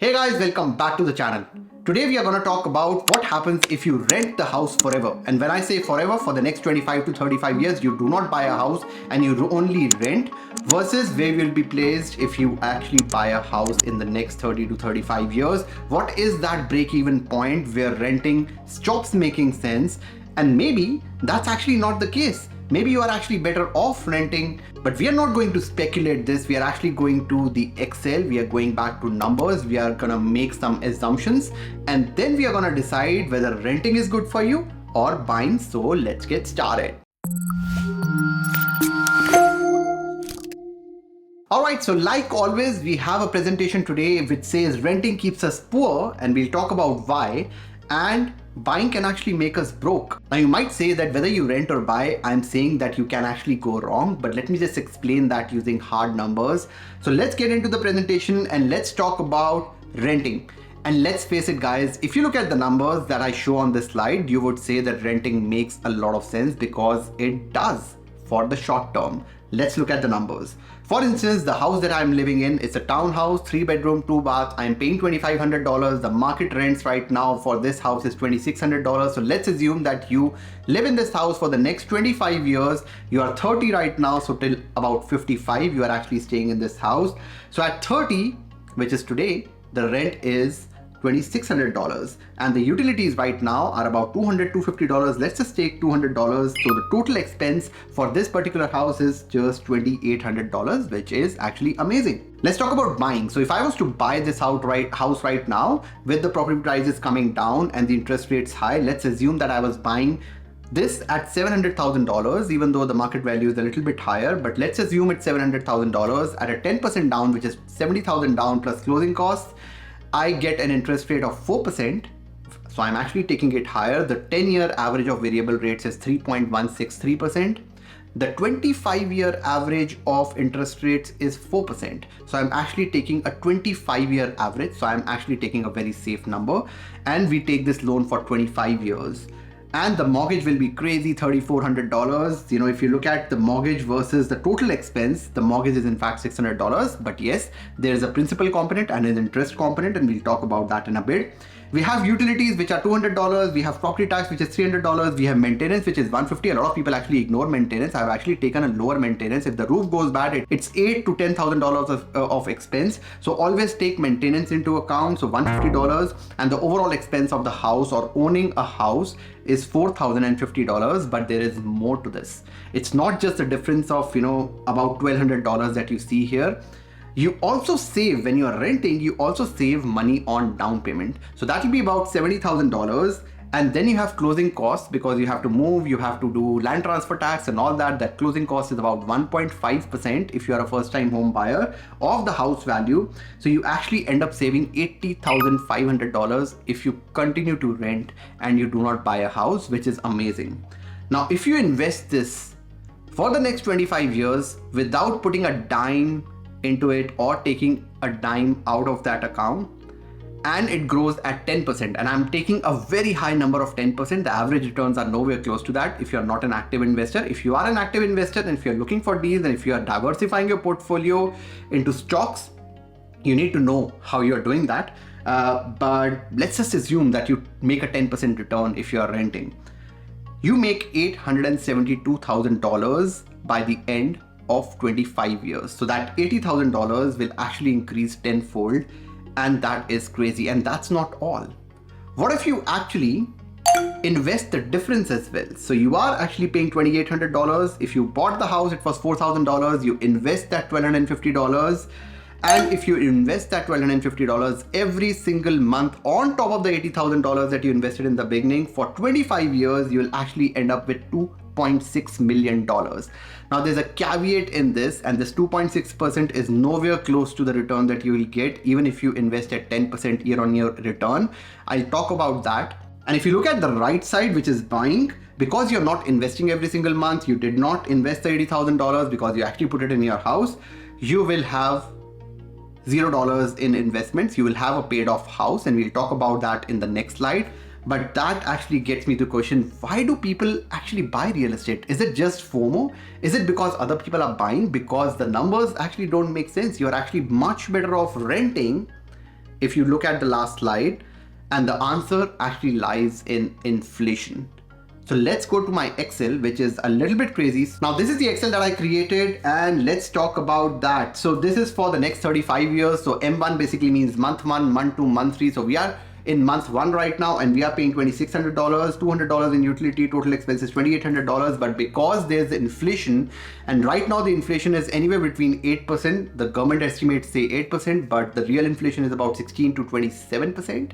Hey guys, welcome back to the channel. Today we are going to talk about what happens if you rent the house forever. And when I say forever, for the next 25 to 35 years, you do not buy a house and you only rent, versus where you will be placed if you actually buy a house in the next 30 to 35 years. What is that break-even point where renting stops making sense? And maybe that's actually not the case. Maybe you are actually better off renting, but we are not going to speculate this. We are actually going to the Excel. We are going back to numbers. We are going to make some assumptions, and then we are going to decide whether renting is good for you or buying. So let's get started. Alright, so like always, we have a presentation today which says renting keeps us poor, and we'll talk about why, and buying can actually make us broke. Now you might say that whether you rent or buy, I'm saying that you can actually go wrong, but let me just explain that using hard numbers. So let's get into the presentation and let's talk about renting. And let's face it guys, if you look at the numbers that I show on this slide, you would say that renting makes a lot of sense because it does for the short term. Let's look at the numbers. For instance, the house that I'm living in is a townhouse, 3-bedroom, 2-bath. I'm paying $2,500. The market rents right now for this house is $2,600. So let's assume that you live in this house for the next 25 years. You are 30 right now, so till about 55, you are actually staying in this house. So at 30, which is today, the rent is $2,600, and the utilities right now are about $200, $250. Let's just take $200. So the total expense for this particular house is just $2,800, which is actually amazing. Let's talk about buying. So if I was to buy this house right now with the property prices coming down and the interest rates high, let's assume that I was buying this at $700,000, even though the market value is a little bit higher, but let's assume it's $700,000 at a 10% down, which is $70,000 down plus closing costs. I get an interest rate of 4%, so I'm actually taking it higher. The 10-year average of variable rates is 3.163%. The 25-year average of interest rates is 4%. So I'm actually taking a 25-year average. So I'm actually taking a very safe number, and we take this loan for 25 years. And the mortgage will be crazy, $3,400. You know, if you look at the mortgage versus the total expense, the mortgage is in fact $600. But yes, there is a principal component and an interest component, and we'll talk about that in a bit. We have utilities, which are $200. We have property tax, which is $300. We have maintenance, which is $150. A lot of people actually ignore maintenance. I've actually taken a lower maintenance. If the roof goes bad, it's $8,000 to $10,000 of expense. So always take maintenance into account. So $150, and the overall expense of the house or owning a house is $4,050. But there is more to this. It's not just the difference of, about $1,200 that you see here. You also save, when you are renting, you also save money on down payment. So that will be about $70,000. And then you have closing costs because you have to move, you have to do land transfer tax and all that. That closing cost is about 1.5% if you are a first time home buyer of the house value. So you actually end up saving $80,500 if you continue to rent and you do not buy a house, which is amazing. Now, if you invest this for the next 25 years without putting a dime into it or taking a dime out of that account, and it grows at 10%, and I'm taking a very high number of 10%. The average returns are nowhere close to that if you're not an active investor. If you are an active investor and if you're looking for deals and if you are diversifying your portfolio into stocks, you need to know how you're doing that. But let's just assume that you make a 10% return if you're renting. You make $872,000 by the end of 25 years. So that $80,000 will actually increase tenfold, and that is crazy. And that's not all. What if you actually invest the difference as well? So you are actually paying $2,800. If you bought the house, it was $4,000. You invest that $1,250. And if you invest that $1,250 every single month on top of the $80,000 that you invested in the beginning for 25 years, you will actually end up with $2.6 million. Now there's a caveat in this, and this 2.6% is nowhere close to the return that you will get even if you invest at 10% year-on-year return. I'll talk about that. And if you look at the right side, which is buying, because you're not investing every single month, you did not invest the $80,000 because you actually put it in your house, you will have $0 in investments. You will have a paid off house, and we'll talk about that in the next slide. But that actually gets me to question, why do people actually buy real estate? Is it just FOMO? Is it because other people are buying? Because the numbers actually don't make sense. You're actually much better off renting if you look at the last slide, and the answer actually lies in inflation. So let's go to my Excel, which is a little bit crazy. Now this is the Excel that I created, and let's talk about that. So this is for the next 35 years. So M1 basically means month 1, month 2, month 3. So we are in month 1 right now, and we are paying $2,600, $200 in utility, total expenses $2,800. But because there's inflation, and right now the inflation is anywhere between 8%, the government estimates say 8%, but the real inflation is about 16 to 27%.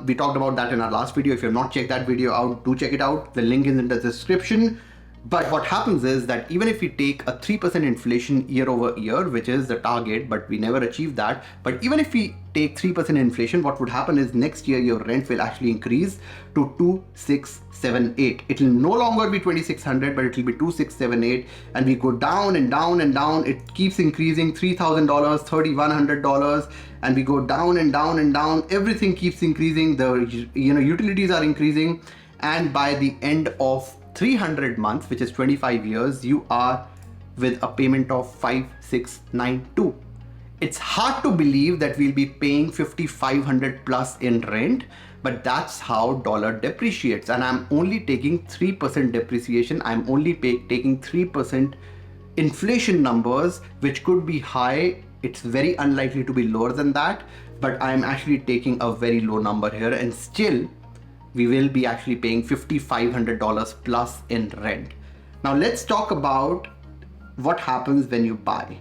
We talked about that in our last video. If you have not checked that video out, do check it out. The link is in the description. But what happens is that even if we take a 3% inflation year over year, which is the target, but we never achieve that. But even if we take 3% inflation, what would happen is next year your rent will actually increase to 2,678. It will no longer be 2,600, but it will be 2,678. And we go down and down and down. It keeps increasing, $3,000, $3,100, and we go down and down and down. Everything keeps increasing. The utilities are increasing, and by the end of 300 months, which is 25 years, you are with a payment of 5,692. It's hard to believe that we'll be paying 5,500 plus in rent, but that's how dollar depreciates. And I'm only taking 3% depreciation. I'm only taking 3% inflation numbers, which could be high. It's very unlikely to be lower than that, but I'm actually taking a very low number here, and still we will be actually paying $5,500 plus in rent. Now let's talk about what happens when you buy.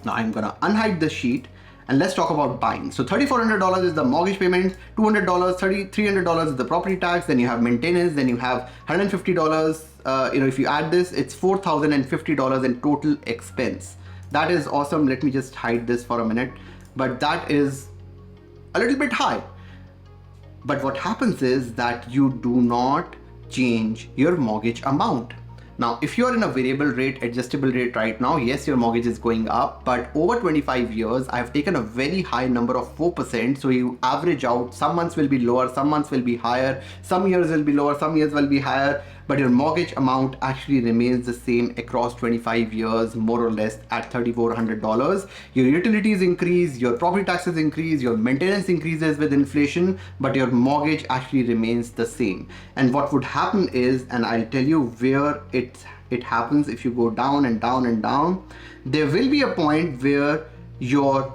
Now I'm gonna unhide the sheet, and let's talk about buying. So $3,400 is the mortgage payment, $200, $300 is the property tax, then you have maintenance, then you have $150. If you add this, it's $4,050 in total expense. That is awesome. Let me just hide this for a minute, but that is a little bit high. But what happens is that you do not change your mortgage amount. Now, if you're in a variable rate, adjustable rate right now, yes, your mortgage is going up, but over 25 years, I've taken a very high number of 4%. So you average out, some months will be lower, some months will be higher, some years will be lower, some years will be higher, but your mortgage amount actually remains the same across 25 years, more or less at $3,400. Your utilities increase, your property taxes increase, your maintenance increases with inflation, but your mortgage actually remains the same. And what would happen is, and I'll tell you where it happens, if you go down and down and down, there will be a point where your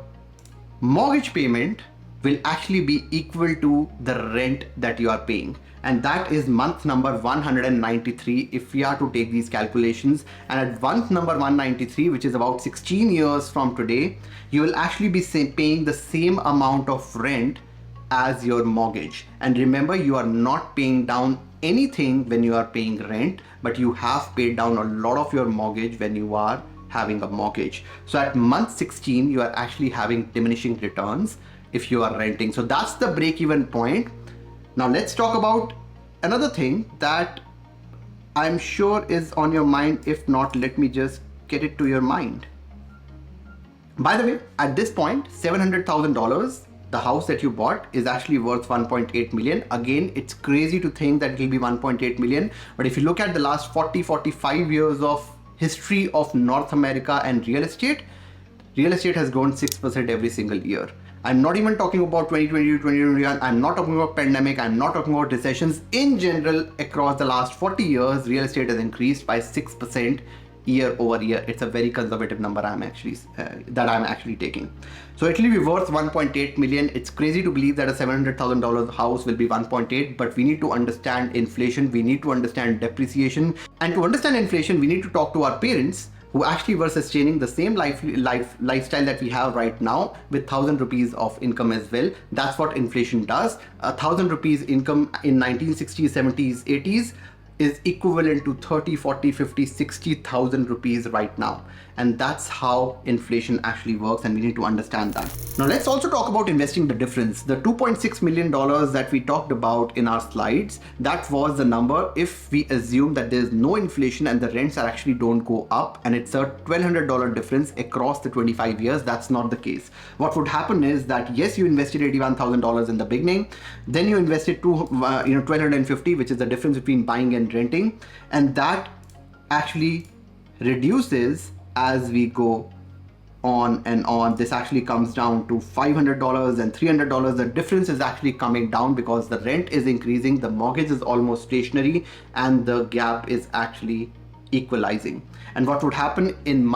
mortgage payment will actually be equal to the rent that you are paying. And that is month number 193 if we are to take these calculations. And at month number 193, which is about 16 years from today, you will actually be paying the same amount of rent as your mortgage. And remember, you are not paying down anything when you are paying rent, but you have paid down a lot of your mortgage when you are having a mortgage. So at month 16, you are actually having diminishing returns if you are renting. So that's the break-even point. Now let's talk about another thing that I'm sure is on your mind. If not, let me just get it to your mind. By the way, at this point, $700,000, the house that you bought is actually worth 1.8 million. Again, it's crazy to think that it will be 1.8 million. But if you look at the last 45 years of history of North America and real estate has grown 6% every single year. I'm not even talking about 2020 to 2021. I'm not talking about pandemic. I'm not talking about recessions. In general, across the last 40 years, real estate has increased by 6% year over year. It's a very conservative number I'm actually taking. So it will be worth 1.8 million. It's crazy to believe that a $700,000 house will be 1.8, but we need to understand inflation. We need to understand depreciation. And to understand inflation, we need to talk to our parents who actually were sustaining the same lifestyle that we have right now with 1,000 rupees of income as well. That's what inflation does. 1,000 rupees income in 1960s, 70s, 80s is equivalent to 30, 40, 50, 60,000 rupees right now. And that's how inflation actually works, and we need to understand that. Now let's also talk about investing the difference. The $2.6 million that we talked about in our slides, that was the number if we assume that there's no inflation and the rents are actually don't go up, and it's a $1,200 difference across the 25 years. That's not the case. What would happen is that yes, you invested $81,000 in the beginning, then you invested $1,250, which is the difference between buying and renting, and that actually reduces as we go on and on. This actually comes down to $500 and $300. The difference is actually coming down because the rent is increasing, the mortgage is almost stationary, and the gap is actually equalizing. And what would happen in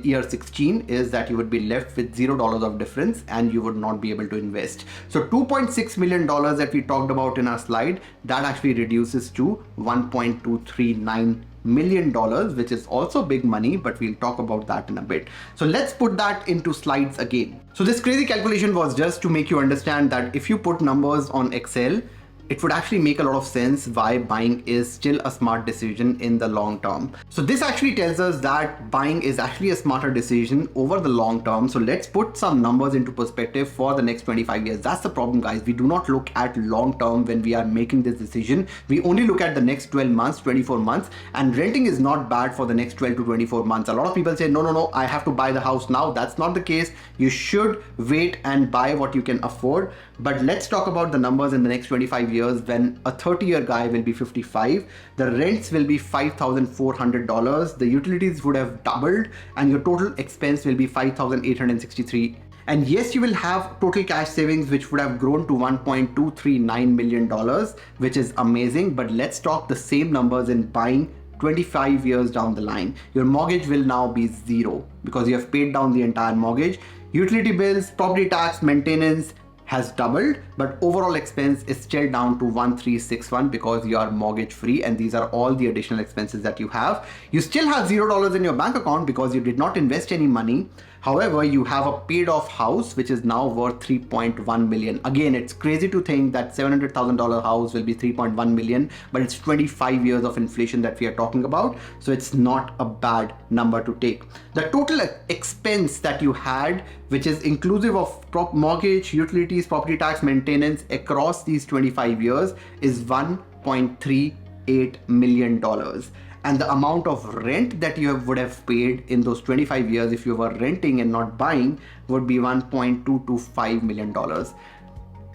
year 16 is that you would be left with $0 of difference and you would not be able to invest. So $2.6 million that we talked about in our slide, that actually reduces to $1.239 million, which is also big money, but we'll talk about that in a bit. So let's put that into slides again. So this crazy calculation was just to make you understand that if you put numbers on Excel, it would actually make a lot of sense why buying is still a smart decision in the long term. So this actually tells us that buying is actually a smarter decision over the long term. So let's put some numbers into perspective for the next 25 years. That's the problem, guys. We do not look at long term when we are making this decision. We only look at the next 12 months, 24 months, and renting is not bad for the next 12 to 24 months. A lot of people say, no, I have to buy the house now. That's not the case. You should wait and buy what you can afford. But let's talk about the numbers in the next 25 years when a 30-year guy will be 55. The rents will be $5,400. The utilities would have doubled and your total expense will be $5,863. And yes, you will have total cash savings, which would have grown to $1.239 million, which is amazing. But let's talk the same numbers in buying 25 years down the line. Your mortgage will now be zero because you have paid down the entire mortgage. Utility bills, property tax, maintenance has doubled, but overall expense is still down to 1,361 because you are mortgage free, and these are all the additional expenses that you have. You still have $0 in your bank account because you did not invest any money. However, you have a paid off house which is now worth 3.1 million. Again, it's crazy to think that $700,000 house will be 3.1 million, but it's 25 years of inflation that we are talking about. So it's not a bad number to take. The total expense that you had, which is inclusive of mortgage, utilities, property tax, maintenance across these 25 years, is $1.38 million. And the amount of rent that you would have paid in those 25 years if you were renting and not buying would be $1.225 million.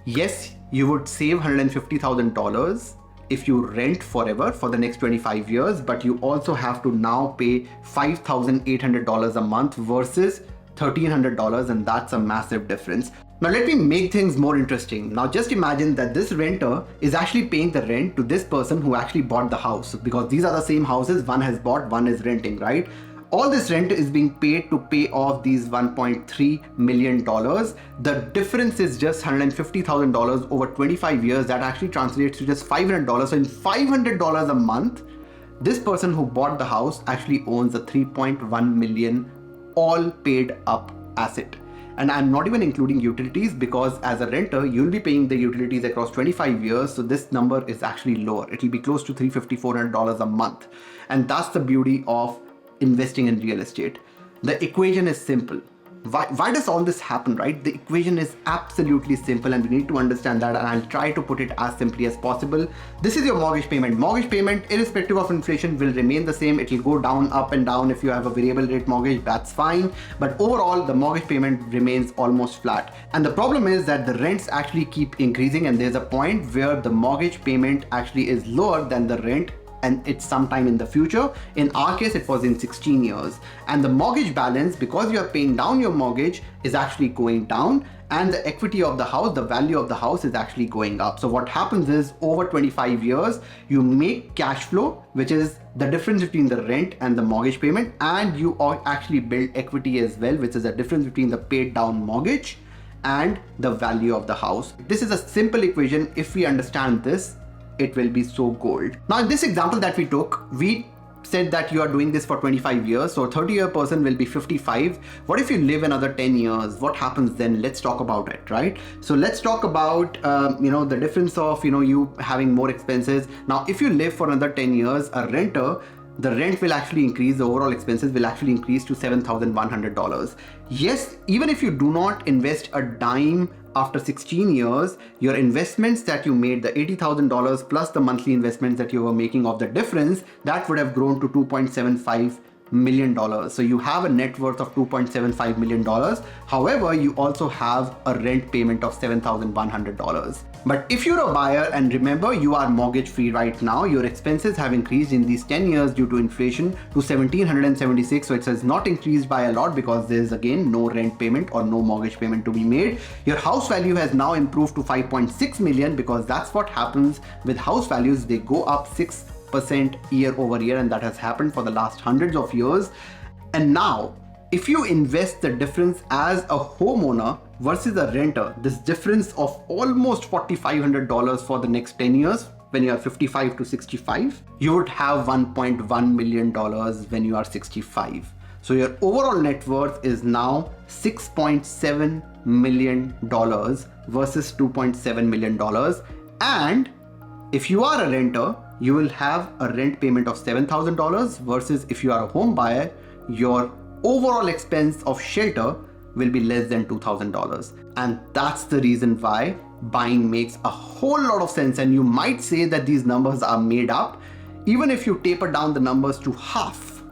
Yes, you would save $150,000 if you rent forever for the next 25 years, but you also have to now pay $5,800 a month versus $1,300, and that's a massive difference. Now let me make things more interesting. Now just imagine that this renter is actually paying the rent to this person who actually bought the house, because these are the same houses, one has bought, one is renting, right? All this rent is being paid to pay off these $1.3 million. The difference is just $150,000 over 25 years. That actually translates to just $500. So in $500 a month, this person who bought the house actually owns a 3.1 million all paid up asset. And I'm not even including utilities, because as a renter, you'll be paying the utilities across 25 years. So this number is actually lower. It'll be close to $350, $400 a month. And that's the beauty of investing in real estate. The equation is simple. Why does all this happen, right? The equation is absolutely simple, and we need to understand that, and I'll try to put it as simply as possible. This is your mortgage payment. Mortgage payment, irrespective of inflation, will remain the same. It will go down, up and down. If you have a variable rate mortgage, that's fine. But overall, the mortgage payment remains almost flat. And the problem is that the rents actually keep increasing, and there's a point where the mortgage payment actually is lower than the rent, and it's sometime in the future. In our case, it was in 16 years. And the mortgage balance, because you are paying down your mortgage, is actually going down, and the equity of the house, the value of the house, is actually going up. So what happens is, over 25 years, you make cash flow, which is the difference between the rent and the mortgage payment, and you actually build equity as well, which is the difference between the paid down mortgage and the value of the house. This is a simple equation. If we understand this, it will be so gold. Now in this example that we took, we said that you are doing this for 25 years. So a 30-year person will be 55. What if you live another 10 years? What happens then? Let's talk about it, right? So let's talk about, the difference of, you having more expenses. Now, if you live for another 10 years, a renter, the rent will actually increase, the overall expenses will actually increase to $7,100. Yes, even if you do not invest a dime after 16 years, your investments that you made, the $80,000 plus the monthly investments that you were making of the difference, that would have grown to $2.75 million. So you have a net worth of $2.75 million. However, you also have a rent payment of $7,100. But if you're a buyer, and remember, you are mortgage free right now, your expenses have increased in these 10 years due to inflation to $1,776. So it has not increased by a lot because there is again no rent payment or no mortgage payment to be made. Your house value has now improved to 5.6 million because that's what happens with house values. They go up 6% year over year, and that has happened for the last hundreds of years. And now, if you invest the difference as a homeowner versus a renter, this difference of almost $4,500 for the next 10 years, when you are 55 to 65, you would have $1.1 million when you are 65. So your overall net worth is now $6.7 million versus $2.7 million. And if you are a renter, you will have a rent payment of $7,000 versus if you are a home buyer, your overall expense of shelter will be less than $2,000. And that's the reason why buying makes a whole lot of sense. And you might say that these numbers are made up. Even if you taper down the numbers to half,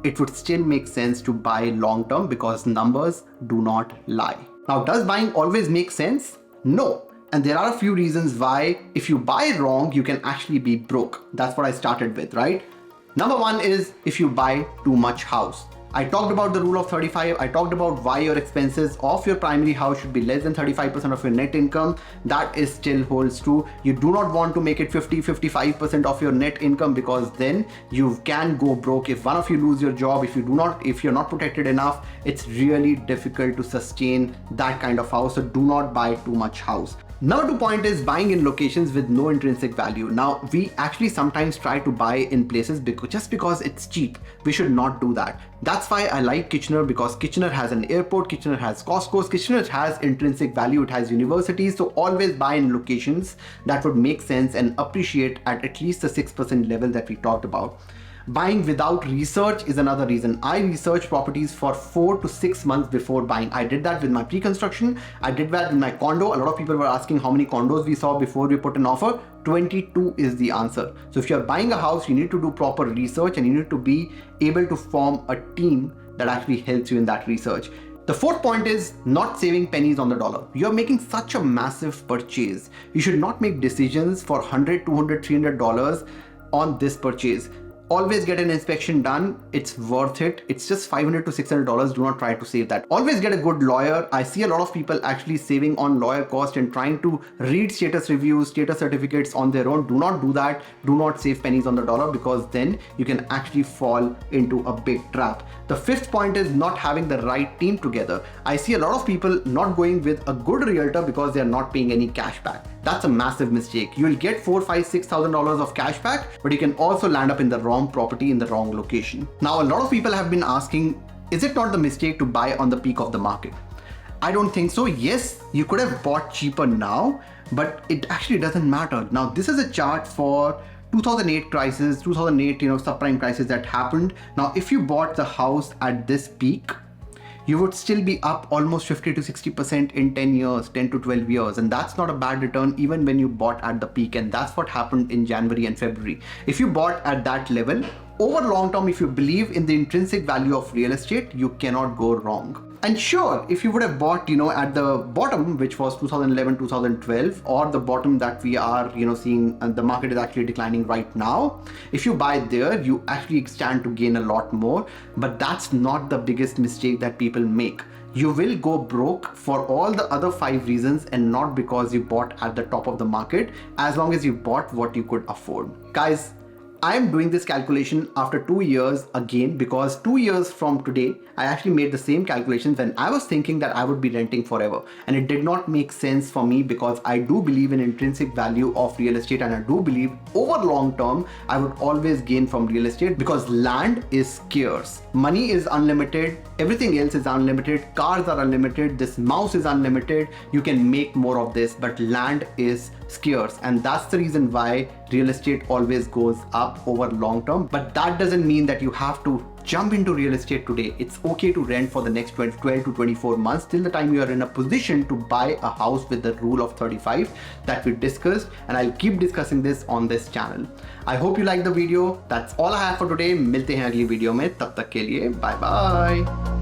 it would still make sense to buy long term because numbers do not lie. Now, does buying always make sense? No. And there are a few reasons why if you buy wrong, you can actually be broke. That's what I started with, right? Number one is if you buy too much house. I talked about the rule of 35. I talked about why your expenses of your primary house should be less than 35% of your net income. That is still holds true. You do not want to make it 55% of your net income because then you can go broke. If one of you lose your job, if you're not protected enough, it's really difficult to sustain that kind of house. So do not buy too much house. Number 2 point is buying in locations with no intrinsic value. Now, we actually sometimes try to buy in places just because it's cheap. We should not do that. That's why I like Kitchener, because Kitchener has an airport, Kitchener has Costco's, Kitchener has intrinsic value, it has universities. So always buy in locations that would make sense and appreciate at least the 6% level that we talked about. Buying without research is another reason. I research properties for 4 to 6 months before buying. I did that with my pre-construction. I did that with my condo. A lot of people were asking how many condos we saw before we put an offer. 22 is the answer. So if you're buying a house, you need to do proper research and you need to be able to form a team that actually helps you in that research. The 4th point is not saving pennies on the dollar. You're making such a massive purchase. You should not make decisions for $100, $200, $300 on this purchase. Always get an inspection done. It's worth it. It's just $500 to $600. Do not try to save that. Always get a good lawyer. I see a lot of people actually saving on lawyer cost and trying to read status reviews, status certificates on their own. Do not do that. Do not save pennies on the dollar because then you can actually fall into a big trap. The 5th point is not having the right team together. I see a lot of people not going with a good realtor because they're not paying any cash back. That's a massive mistake. You will get $4,000, $5,000, $6,000 of cash back, but you can also land up in the wrong property in the wrong location. Now, a lot of people have been asking, is it not the mistake to buy on the peak of the market? I don't think so. Yes, you could have bought cheaper now, but it actually doesn't matter. Now, this is a chart for 2008 crisis, 2008, subprime crisis that happened. Now, if you bought the house at this peak, you would still be up almost 50 to 60% in 10 years, 10 to 12 years. And that's not a bad return even when you bought at the peak. And that's what happened in January and February. If you bought at that level, over long term, if you believe in the intrinsic value of real estate, you cannot go wrong. And sure, if you would have bought, at the bottom, which was 2011, 2012, or the bottom that we are, seeing, and the market is actually declining right now. If you buy there, you actually stand to gain a lot more, but that's not the biggest mistake that people make. You will go broke for all the other 5 reasons and not because you bought at the top of the market, as long as you bought what you could afford. Guys, I am doing this calculation after 2 years again because 2 years from today, I actually made the same calculations when I was thinking that I would be renting forever. And it did not make sense for me because I do believe in intrinsic value of real estate, and I do believe over long term, I would always gain from real estate because land is scarce. Money is unlimited. Everything else is unlimited. Cars are unlimited. This mouse is unlimited. You can make more of this, but land is scarce. And that's the reason why real estate always goes up over long term. But that doesn't mean that you have to jump into real estate today. It's okay to rent for the next 12 to 24 months till the time you are in a position to buy a house with the rule of 35 that we discussed, and I'll keep discussing this on this channel. I hope you liked the video. That's all I have for today. मिलते हैं अगली video में, तब तक के लिए bye bye.